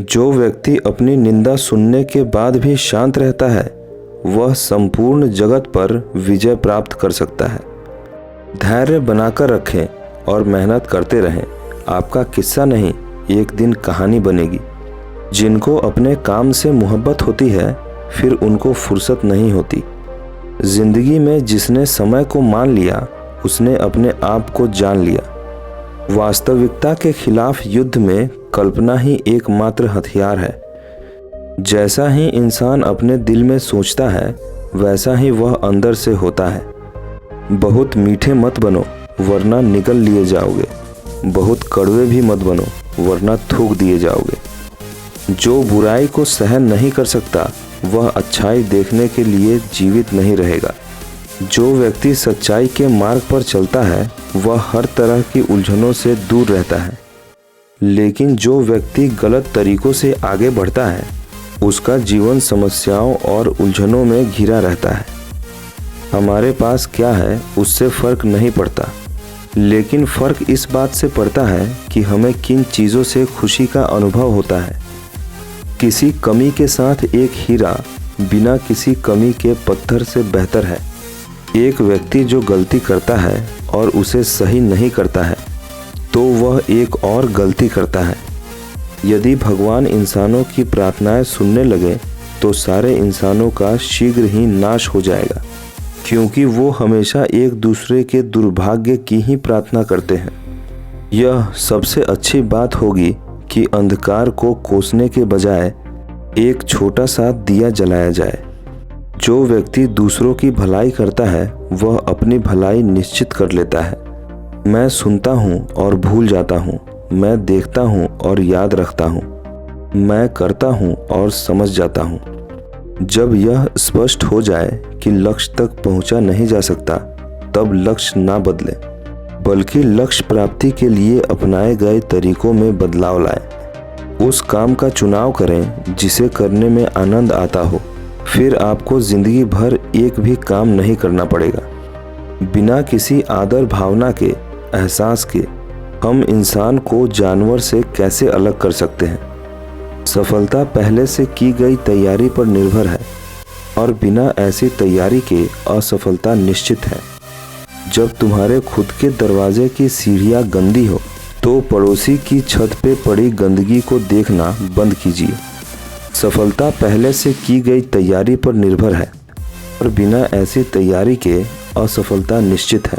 जो व्यक्ति अपनी निंदा सुनने के बाद भी शांत रहता है वह संपूर्ण जगत पर विजय प्राप्त कर सकता है। धैर्य बनाकर रखें और मेहनत करते रहें। आपका किस्सा नहीं, एक दिन कहानी बनेगी। जिनको अपने काम से मोहब्बत होती है फिर उनको फुर्सत नहीं होती। जिंदगी में जिसने समय को मान लिया उसने अपने आप को जान लिया। वास्तविकता के खिलाफ युद्ध में कल्पना ही एकमात्र हथियार है। जैसा ही इंसान अपने दिल में सोचता है वैसा ही वह अंदर से होता है। बहुत मीठे मत बनो वरना निगल लिए जाओगे, बहुत कड़वे भी मत बनो वरना थूक दिए जाओगे। जो बुराई को सहन नहीं कर सकता वह अच्छाई देखने के लिए जीवित नहीं रहेगा। जो व्यक्ति सच्चाई के मार्ग पर चलता है वह हर तरह की उलझनों से दूर रहता है, लेकिन जो व्यक्ति गलत तरीकों से आगे बढ़ता है उसका जीवन समस्याओं और उलझनों में घिरा रहता है। हमारे पास क्या है उससे फर्क नहीं पड़ता, लेकिन फर्क इस बात से पड़ता है कि हमें किन चीज़ों से खुशी का अनुभव होता है। किसी कमी के साथ एक हीरा बिना किसी कमी के पत्थर से बेहतर है। एक व्यक्ति जो गलती करता है और उसे सही नहीं करता है तो वह एक और गलती करता है। यदि भगवान इंसानों की प्रार्थनाएं सुनने लगे तो सारे इंसानों का शीघ्र ही नाश हो जाएगा, क्योंकि वो हमेशा एक दूसरे के दुर्भाग्य की ही प्रार्थना करते हैं। यह सबसे अच्छी बात होगी कि अंधकार को कोसने के बजाय एक छोटा सा दिया जलाया जाए। जो व्यक्ति दूसरों की भलाई करता है वह अपनी भलाई निश्चित कर लेता है। मैं सुनता हूँ और भूल जाता हूँ, मैं देखता हूँ और याद रखता हूँ, मैं करता हूँ और समझ जाता हूँ। जब यह स्पष्ट हो जाए कि लक्ष्य तक पहुँचा नहीं जा सकता तब लक्ष्य ना बदले, बल्कि लक्ष्य प्राप्ति के लिए अपनाए गए तरीकों में बदलाव लाएं। उस काम का चुनाव करें जिसे करने में आनंद आता हो, फिर आपको जिंदगी भर एक भी काम नहीं करना पड़ेगा। बिना किसी आदर भावना के, एहसास के हम इंसान को जानवर से कैसे अलग कर सकते हैं। सफलता पहले से की गई तैयारी पर निर्भर है और बिना ऐसी तैयारी के असफलता निश्चित है। जब तुम्हारे खुद के दरवाजे की सीढ़ियाँ गंदी हो तो पड़ोसी की छत पे पड़ी गंदगी को देखना बंद कीजिए। सफलता पहले से की गई तैयारी पर निर्भर है और बिना ऐसी तैयारी के असफलता निश्चित है।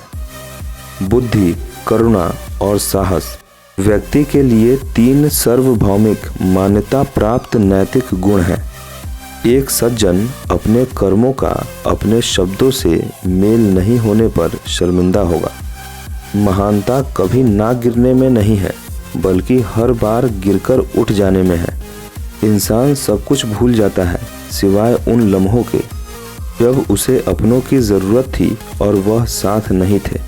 बुद्धि, करुणा और साहस व्यक्ति के लिए 3 सार्वभौमिक मान्यता प्राप्त नैतिक गुण हैं। एक सज्जन अपने कर्मों का अपने शब्दों से मेल नहीं होने पर शर्मिंदा होगा। महानता कभी ना गिरने में नहीं है बल्कि हर बार गिरकर उठ जाने में है। इंसान सब कुछ भूल जाता है सिवाय उन लम्हों के जब उसे अपनों की ज़रूरत थी और वह साथ नहीं थे।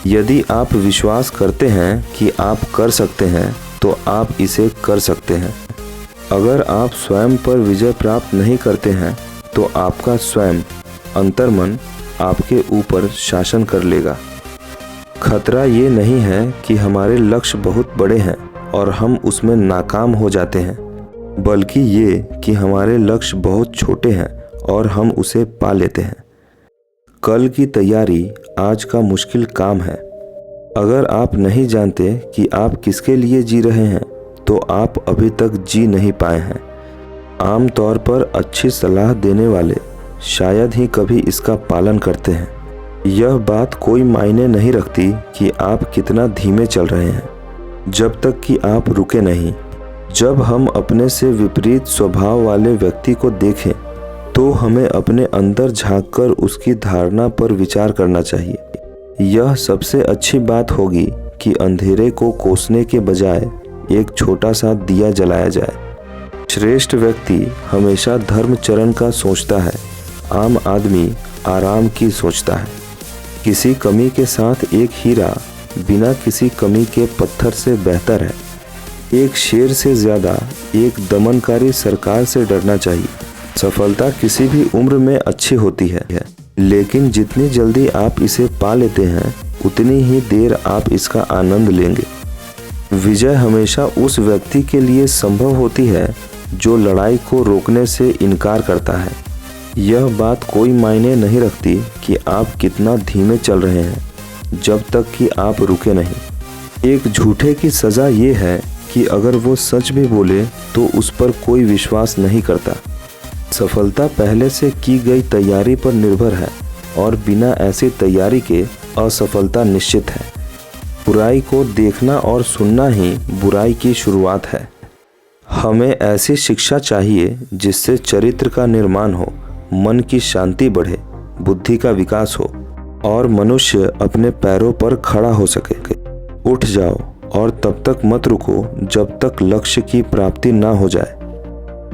यदि आप विश्वास करते हैं कि आप कर सकते हैं तो आप इसे कर सकते हैं। अगर आप स्वयं पर विजय प्राप्त नहीं करते हैं तो आपका स्वयं अंतर्मन आपके ऊपर शासन कर लेगा। खतरा ये नहीं है कि हमारे लक्ष्य बहुत बड़े हैं और हम उसमें नाकाम हो जाते हैं, बल्कि ये कि हमारे लक्ष्य बहुत छोटे हैं और हम उसे पा लेते हैं। कल की तैयारी आज का मुश्किल काम है। अगर आप नहीं जानते कि आप किसके लिए जी रहे हैं तो आप अभी तक जी नहीं पाए हैं। आमतौर पर अच्छी सलाह देने वाले शायद ही कभी इसका पालन करते हैं। यह बात कोई मायने नहीं रखती कि आप कितना धीमे चल रहे हैं, जब तक कि आप रुके नहीं। जब हम अपने से विपरीत स्वभाव वाले व्यक्ति को देखें तो हमें अपने अंदर झांककर उसकी धारणा पर विचार करना चाहिए। यह सबसे अच्छी बात होगी कि अंधेरे को कोसने के बजाय एक छोटा सा दिया जलाया जाए। श्रेष्ठ व्यक्ति हमेशा धर्मचरण का सोचता है, आम आदमी आराम की सोचता है। किसी कमी के साथ एक हीरा बिना किसी कमी के पत्थर से बेहतर है। एक शेर से ज़्यादा एक दमनकारी सरकार से डरना चाहिए। सफलता किसी भी उम्र में अच्छी होती है, लेकिन जितनी जल्दी आप इसे पा लेते हैं उतनी ही देर आप इसका आनंद लेंगे। विजय हमेशा उस व्यक्ति के लिए संभव होती है जो लड़ाई को रोकने से इनकार करता है। यह बात कोई मायने नहीं रखती कि आप कितना धीमे चल रहे हैं, जब तक कि आप रुके नहीं। एक झूठे की सज़ा ये है कि अगर वो सच भी बोले तो उस पर कोई विश्वास नहीं करता। सफलता पहले से की गई तैयारी पर निर्भर है और बिना ऐसी तैयारी के असफलता निश्चित है। बुराई को देखना और सुनना ही बुराई की शुरुआत है। हमें ऐसी शिक्षा चाहिए जिससे चरित्र का निर्माण हो, मन की शांति बढ़े, बुद्धि का विकास हो और मनुष्य अपने पैरों पर खड़ा हो सके। उठ जाओ और तब तक मत रुको जब तक लक्ष्य की प्राप्ति ना हो जाए।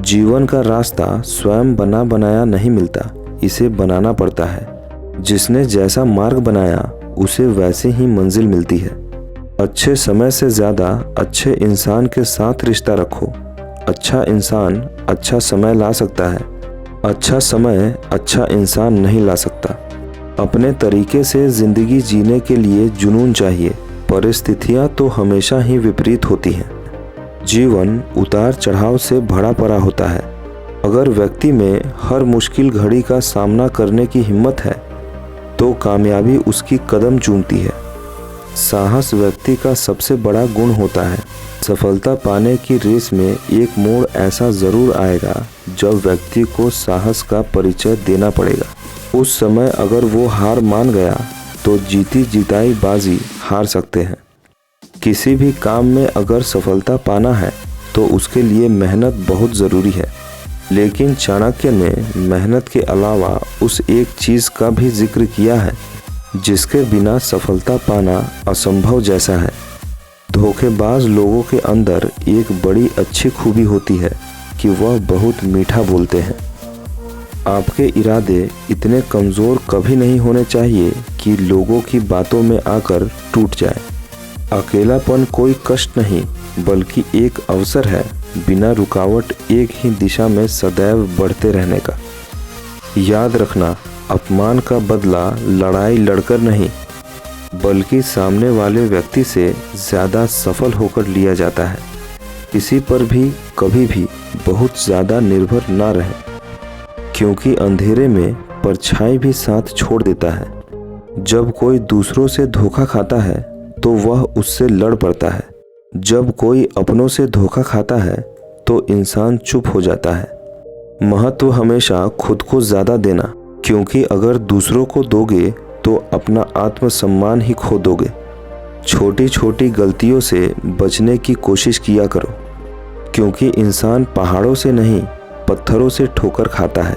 जीवन का रास्ता स्वयं बना बनाया नहीं मिलता, इसे बनाना पड़ता है। जिसने जैसा मार्ग बनाया उसे वैसे ही मंजिल मिलती है। अच्छे समय से ज़्यादा अच्छे इंसान के साथ रिश्ता रखो। अच्छा इंसान अच्छा समय ला सकता है, अच्छा समय अच्छा इंसान नहीं ला सकता। अपने तरीके से ज़िंदगी जीने के लिए जुनून चाहिए। परिस्थितियाँ तो हमेशा ही विपरीत होती हैं। जीवन उतार चढ़ाव से भरा पड़ा होता है। अगर व्यक्ति में हर मुश्किल घड़ी का सामना करने की हिम्मत है तो कामयाबी उसकी कदम चूमती है। साहस व्यक्ति का सबसे बड़ा गुण होता है। सफलता पाने की रेस में एक मोड़ ऐसा ज़रूर आएगा जब व्यक्ति को साहस का परिचय देना पड़ेगा। उस समय अगर वो हार मान गया तो जीती जिताई बाजी हार सकते हैं। किसी भी काम में अगर सफलता पाना है तो उसके लिए मेहनत बहुत ज़रूरी है, लेकिन चाणक्य ने मेहनत के अलावा उस एक चीज़ का भी जिक्र किया है जिसके बिना सफलता पाना असंभव जैसा है। धोखेबाज लोगों के अंदर एक बड़ी अच्छी खूबी होती है कि वह बहुत मीठा बोलते हैं। आपके इरादे इतने कमज़ोर कभी नहीं होने चाहिए कि लोगों की बातों में आकर टूट जाए। अकेलापन कोई कष्ट नहीं बल्कि एक अवसर है, बिना रुकावट एक ही दिशा में सदैव बढ़ते रहने का। याद रखना, अपमान का बदला लड़ाई लड़कर नहीं बल्कि सामने वाले व्यक्ति से ज़्यादा सफल होकर लिया जाता है। किसी पर भी कभी भी बहुत ज़्यादा निर्भर ना रहें, क्योंकि अंधेरे में परछाई भी साथ छोड़ देता है। जब कोई दूसरों से धोखा खाता है तो वह उससे लड़ पड़ता है। जब कोई अपनों से धोखा खाता है तो इंसान चुप हो जाता है। महत्व हमेशा खुद को ज़्यादा देना, क्योंकि अगर दूसरों को दोगे तो अपना आत्मसम्मान ही खो दोगे। छोटी छोटी गलतियों से बचने की कोशिश किया करो, क्योंकि इंसान पहाड़ों से नहीं पत्थरों से ठोकर खाता है।